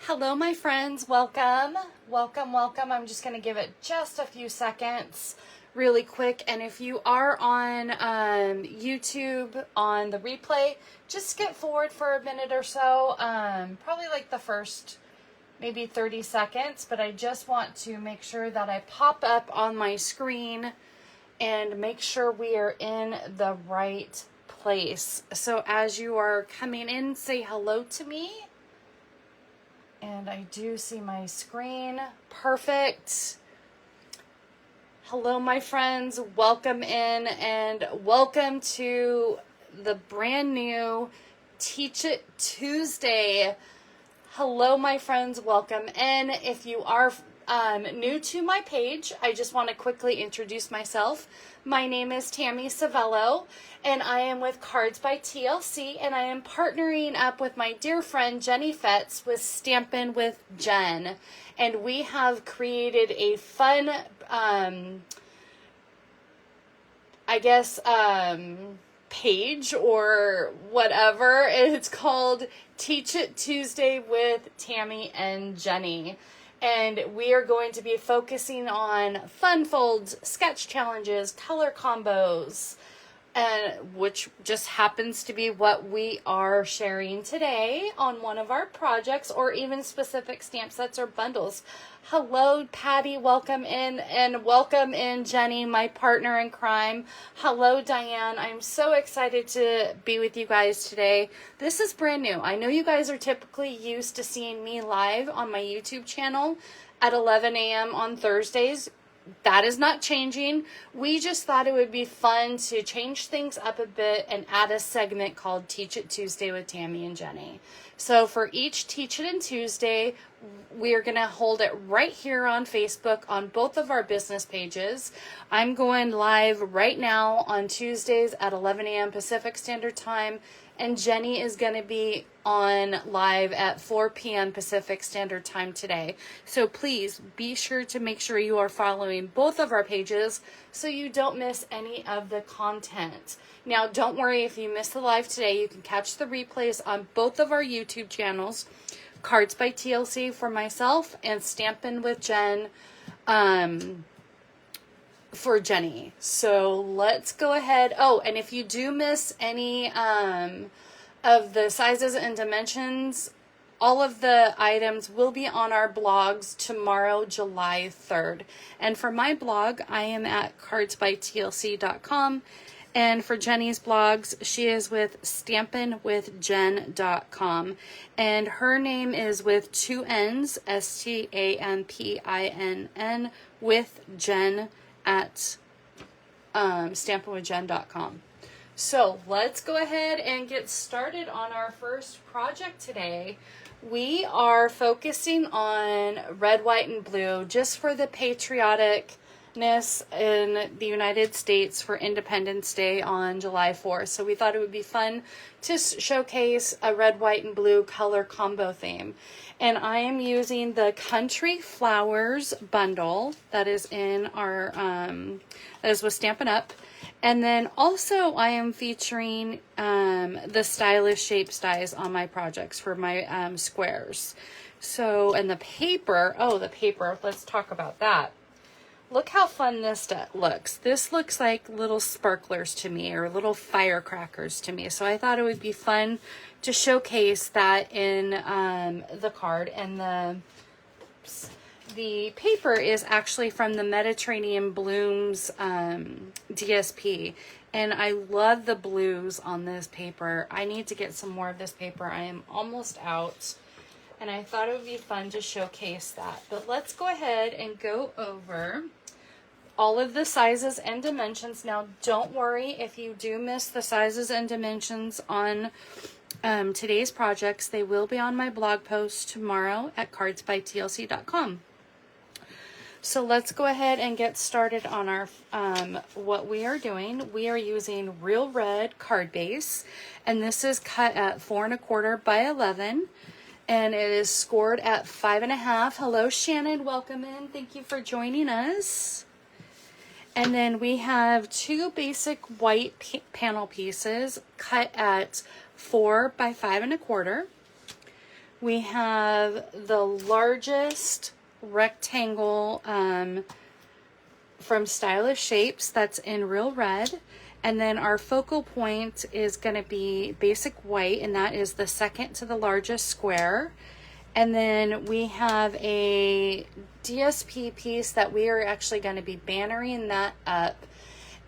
Hello, my friends. Welcome. Welcome. I'm just going to give it just a few seconds really quick. And if you are on YouTube on the replay, just skip forward for a minute or so. Probably like the first maybe 30 seconds. But I just want to make sure that I pop up on my screen and make sure we are in the right place. So as you are coming in, say hello to me. And I do see my screen. Perfect. Hello, my friends. Welcome in and welcome to the brand new Teach It Tuesday. Hello, my friends. Welcome in. If you are new to my page, I just want to quickly introduce myself. My name is Tammy Savello, and I am with Cards by TLC, and I am partnering up with my dear friend Jenny Fetz with Stampin' with Jen. And we have created a fun, page or whatever. It's called Teach It Tuesday with Tammy and Jenny. And we are going to be focusing on fun folds, sketch challenges, color combos, and which just happens to be what we are sharing today on one of our projects, or even specific stamp sets or bundles. Hello, Patty. Welcome in, and welcome in, Jenny, my partner in crime. Hello, Diane. I'm so excited to be with you guys today. This is brand new. I know you guys are typically used to seeing me live on my YouTube channel at 11 a.m. on Thursdays. That is not changing. We just thought it would be fun to change things up a bit and add a segment called Teach It Tuesday with Tammy and Jenny. So for each Teach It in Tuesday, we are going to hold it right here on Facebook on both of our business pages. I'm going live right now on Tuesdays at 11 a.m. Pacific Standard Time. And Jenny is going to be on live at 4 p.m. Pacific Standard Time today. So please be sure to make sure you are following both of our pages so you don't miss any of the content. Now, don't worry if you miss the live today. You can catch the replays on both of our YouTube channels, Cards by TLC for myself and Stampin' with Jen for Jenny. So let's go ahead. Oh, and if you do miss any of the sizes and dimensions, all of the items will be on our blogs tomorrow, July 3rd. And for my blog, I am at cardsbytlc.com. And for Jenny's blogs, she is with stampinwithjen.com. And her name is with two N's, STAMPINN, with Jen at stampinwithjen.com. So let's go ahead and get started on our first project today. We are focusing on red, white, and blue just for the patrioticness in the United States for Independence Day on July 4th. So we thought it would be fun to showcase a red, white, and blue color combo theme. And I am using the Country Flowers bundle that is in our, that is with Stampin' Up. And then also I am featuring the stylish shapes dies on my projects for my squares. So, and the paper, let's talk about that. Look how fun this looks. This looks like little sparklers to me, or little firecrackers to me. So I thought it would be fun to showcase that in the card. And the paper is actually from the Mediterranean Blooms DSP. And I love the blues on this paper. I need to get some more of this paper. I am almost out. And I thought it would be fun to showcase that. But let's go ahead and go over all of the sizes and dimensions. Now, don't worry if you do miss the sizes and dimensions on today's projects. They will be on my blog post tomorrow at cardsbytlc.com. So let's go ahead and get started on our what we are doing. We are using Real Red card base, and this is cut at 4 1/4 by 11. And it is scored at 5 1/2. Hello, Shannon. Welcome in. Thank you for joining us. And then we have two basic white panel pieces cut at 4 by 5 1/4. We have the largest rectangle from Stylish Shapes that's in Real Red. And then our focal point is going to be Basic White, and that is the second to the largest square. And then we have a DSP piece that we are actually going to be bannering that up.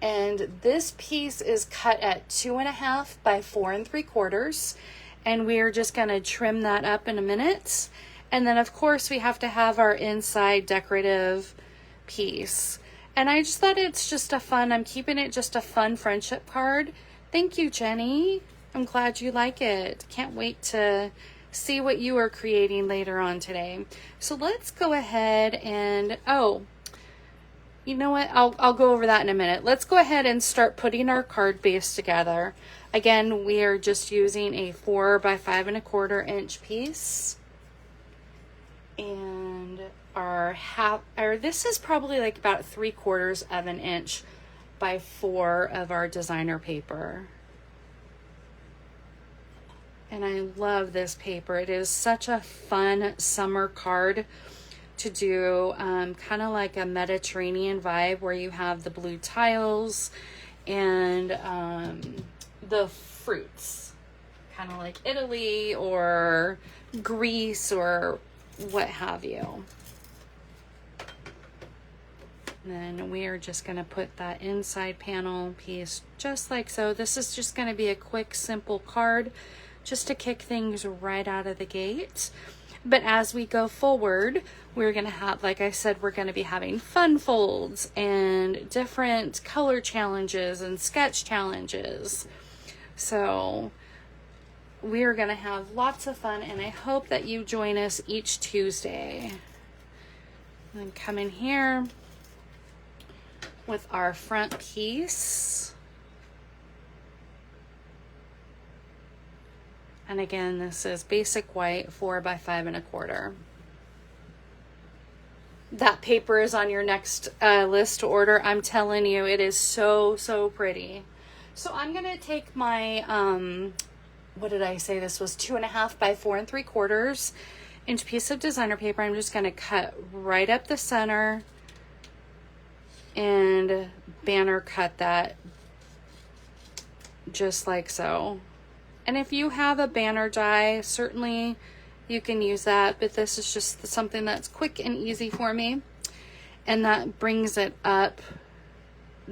And this piece is cut at 2.5 by 4 3/4. And we are just going to trim that up in a minute. And then of course we have to have our inside decorative piece. And I just thought it's just I'm keeping it just a fun friendship card. Thank you, Jenny. I'm glad you like it. Can't wait to see what you are creating later on today. So let's go ahead and, oh, you know what? I'll go over that in a minute. Let's go ahead and start putting our card base together. Again, we are just using a 4 by 5 1/4 inch piece. And this is probably like about 3/4 of an inch by 4 of our designer paper. And I love this paper. It is such a fun summer card to do, kind of like a Mediterranean vibe where you have the blue tiles and the fruits, kind of like Italy or Greece or what have you. And then we are just going to put that inside panel piece just like so. This is just going to be a quick, simple card just to kick things right out of the gate. But as we go forward, we're going to have, like I said, we're going to be having fun folds and different color challenges and sketch challenges. So we are going to have lots of fun, and I hope that you join us each Tuesday. And then come in here with our front piece. And again, this is Basic White 4 by 5 1/4. That paper is on your next list to order. I'm telling you, it is so, so pretty. So I'm going to take my, what did I say? This was 2.5 by 4 3/4 inch piece of designer paper. I'm just going to cut right up the center and banner cut that just like so. And if you have a banner die, certainly you can use that, but this is just something that's quick and easy for me. And that brings it up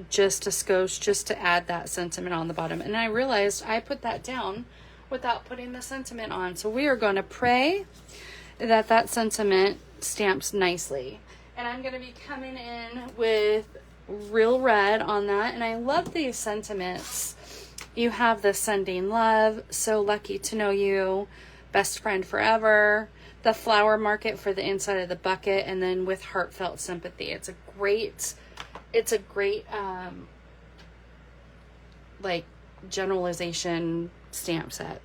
just a skosh, just to add that sentiment on the bottom. And I realized I put that down without putting the sentiment on. So we are going to pray that that sentiment stamps nicely. And I'm going to be coming in with Real Red on that. And I love these sentiments. You have the sending love, so lucky to know you, best friend forever, the flower market for the inside of the bucket, and then with heartfelt sympathy. It's a great like generalization stamp set.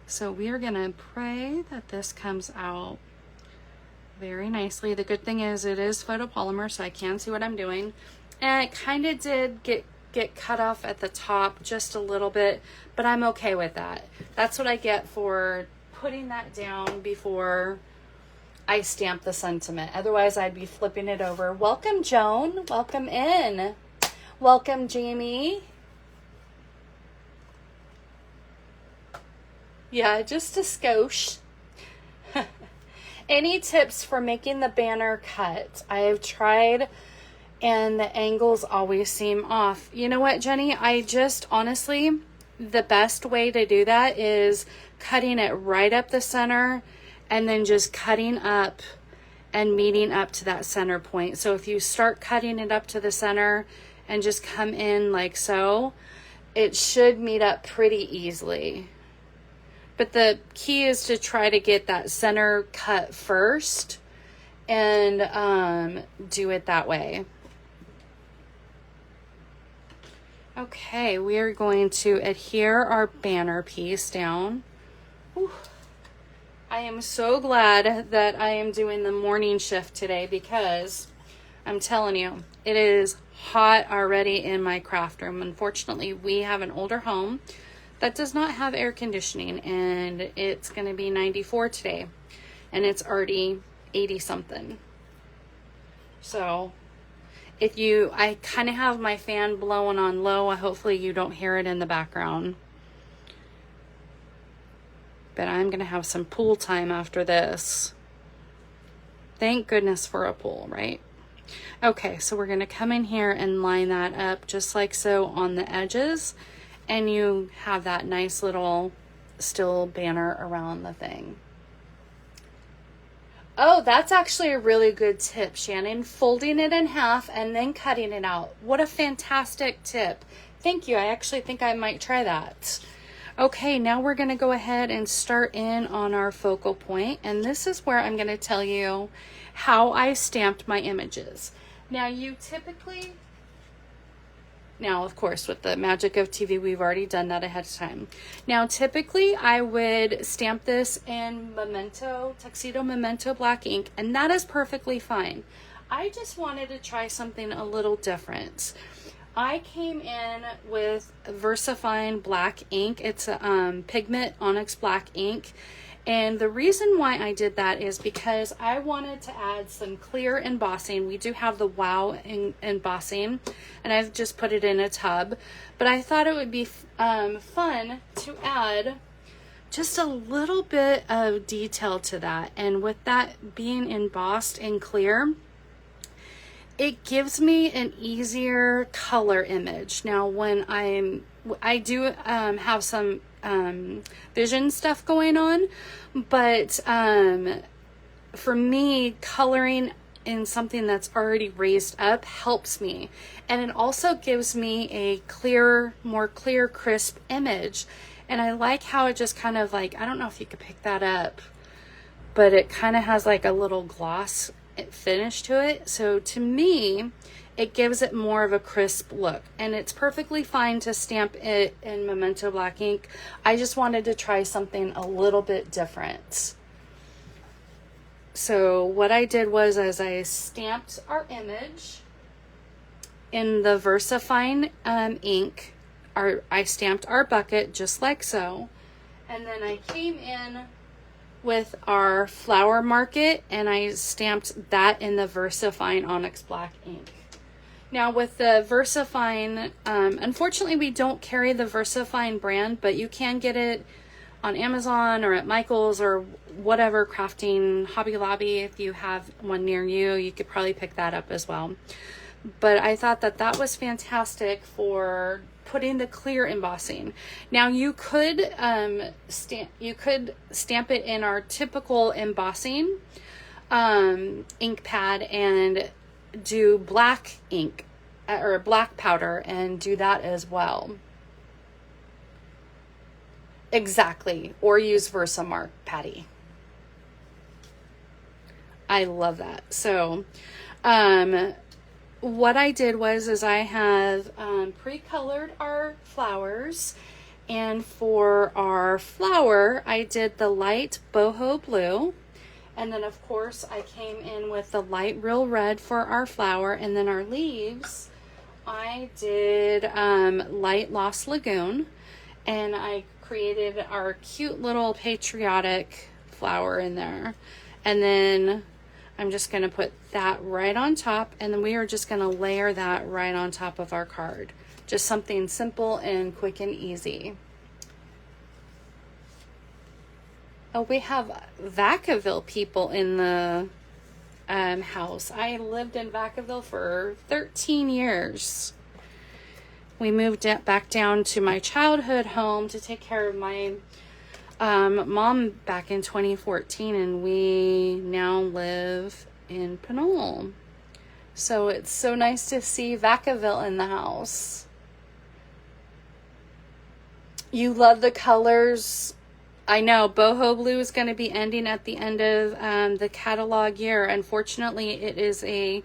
So we are going to pray that this comes out very nicely. The good thing is it is photopolymer, so I can see what I'm doing. And it kind of did get cut off at the top just a little bit, but I'm okay with that. That's what I get for putting that down before I stamp the sentiment. Otherwise, I'd be flipping it over. Welcome, Joan. Welcome in. Welcome, Jamie. Yeah, just a skosh. Any tips for making the banner cut? I have tried, and the angles always seem off. You know what, Jenny? I just, honestly, the best way to do that is cutting it right up the center and then just cutting up and meeting up to that center point. So if you start cutting it up to the center and just come in like so, it should meet up pretty easily. But the key is to try to get that center cut first and do it that way. Okay, we are going to adhere our banner piece down. Whew. I am so glad that I am doing the morning shift today, because I'm telling you, it is hot already in my craft room. Unfortunately, we have an older home that does not have air conditioning, and it's going to be 94 today, and it's already 80 something. So I kind of have my fan blowing on low. Hopefully you don't hear it in the background. But I'm going to have some pool time after this. Thank goodness for a pool, right? Okay, so we're going to come in here and line that up just like so on the edges. And you have that nice little still banner around the thing. Oh, that's actually a really good tip, Shannon. Folding it in half and then cutting it out. What a fantastic tip. Thank you. I actually think I might try that. Okay, now we're going to go ahead and start in on our focal point. And this is where I'm going to tell you how I stamped my images. Now, Now, of course, with the magic of TV, we've already done that ahead of time. Now, typically, I would stamp this in Tuxedo Memento black ink, and that is perfectly fine. I just wanted to try something a little different. I came in with VersaFine black ink. It's a Pigment Onyx black ink. And the reason why I did that is because I wanted to add some clear embossing. We do have the Wow embossing, and I've just put it in a tub. But I thought it would be fun to add just a little bit of detail to that. And with that being embossed and clear, it gives me an easier color image. Now, when I do have some vision stuff going on, but for me, coloring in something that's already raised up helps me, and it also gives me a more clear, crisp image. And I like how it just kind of like, I don't know if you could pick that up, but it kind of has like a little gloss finish to it. So to me, it gives it more of a crisp look, and it's perfectly fine to stamp it in Memento black ink. I just wanted to try something a little bit different. So what I did was, as I stamped our image in the VersaFine ink, I stamped our bucket just like so, and then I came in with our flower market and I stamped that in the VersaFine Onyx black ink. Now with the VersaFine, unfortunately we don't carry the VersaFine brand, but you can get it on Amazon or at Michael's or whatever crafting Hobby Lobby. If you have one near you, you could probably pick that up as well. But I thought that that was fantastic for putting the clear embossing. Now you could stamp it in our typical embossing ink pad and do black ink or black powder and do that as well. Exactly. Or use Versamark, Patty. I love that. So what I did was I have pre-colored our flowers, and for our flower I did the light boho blue, and then of course I came in with the light real red for our flower, and then our leaves I did light Lost Lagoon, and I created our cute little patriotic flower in there. And then I'm just going to put that right on top, and then we are just going to layer that right on top of our card. Just something simple and quick and easy. Oh, we have Vacaville people in the house. I lived in Vacaville for 13 years. We moved back down to my childhood home to take care of my mom back in 2014, and we now live in Pinole. So it's so nice to see Vacaville in the house. You love the colors. I know boho blue is going to be ending at the end of the catalog year. Unfortunately, it is a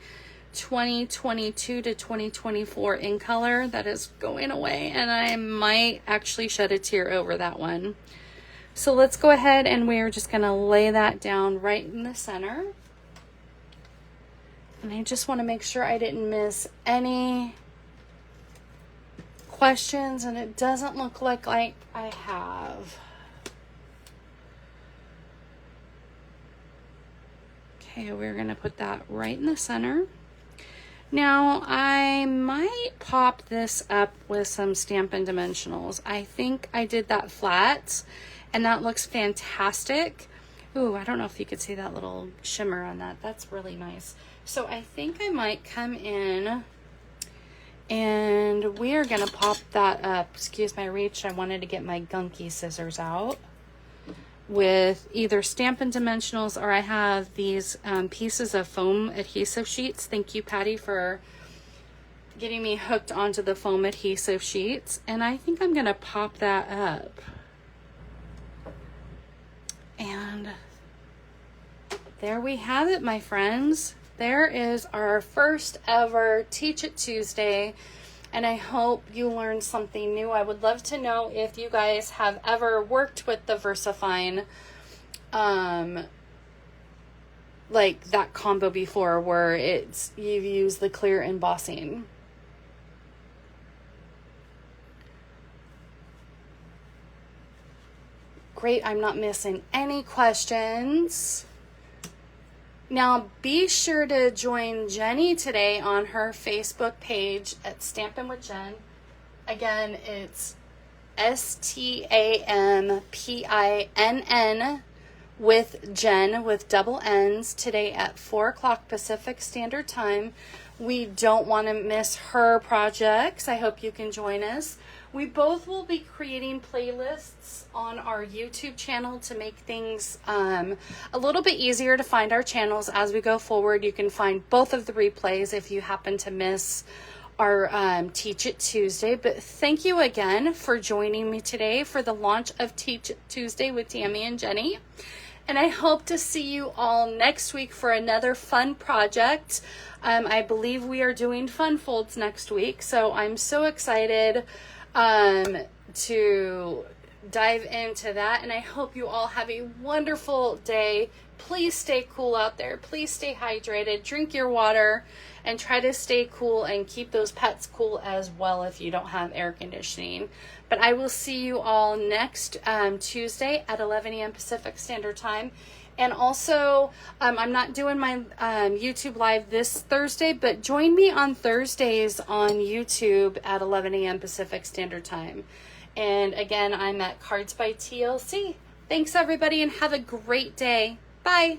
2022 to 2024 in color that is going away, and I might actually shed a tear over that one. So let's go ahead and we're just going to lay that down right in the center. And I just want to make sure I didn't miss any questions, and it doesn't look like I have. Okay, we're going to put that right in the center. Now, I might pop this up with some Stampin' Dimensionals. I think I did that flat, and that looks fantastic. Ooh, I don't know if you could see that little shimmer on that. That's really nice. So I think I might come in, and we are going to pop that up. Excuse my reach. I wanted to get my gunky scissors out. With either Stampin' Dimensionals, or I have these pieces of foam adhesive sheets. Thank you, Patty, for getting me hooked onto the foam adhesive sheets. And I think I'm going to pop that up. And there we have it, my friends. There is our first ever Teach It Tuesday. And I hope you learned something new. I would love to know if you guys have ever worked with the VersaFine, like that combo before, where you've used the clear embossing. Great, I'm not missing any questions. Now, be sure to join Jenny today on her Facebook page at Stampin' with Jen. Again, it's STAMPINN with Jen with double N's today at 4 o'clock Pacific Standard Time. We don't want to miss her projects. I hope you can join us. We both will be creating playlists on our YouTube channel to make things a little bit easier to find our channels as we go forward. You can find both of the replays if you happen to miss our Teach It Tuesday. But thank you again for joining me today for the launch of Teach It Tuesday with Tammy and Jenny. And I hope to see you all next week for another fun project. I believe we are doing fun folds next week, so I'm so excited to dive into that, and I hope you all have a wonderful day. Please stay cool out there. Please stay hydrated, drink your water, and try to stay cool and keep those pets cool as well if you don't have air conditioning. But I will see you all next Tuesday at 11 a.m. Pacific Standard Time. And also, I'm not doing my YouTube live this Thursday, but join me on Thursdays on YouTube at 11 a.m. Pacific Standard Time. And again, I'm at cardsbytlc. Thanks, everybody, and have a great day. Bye.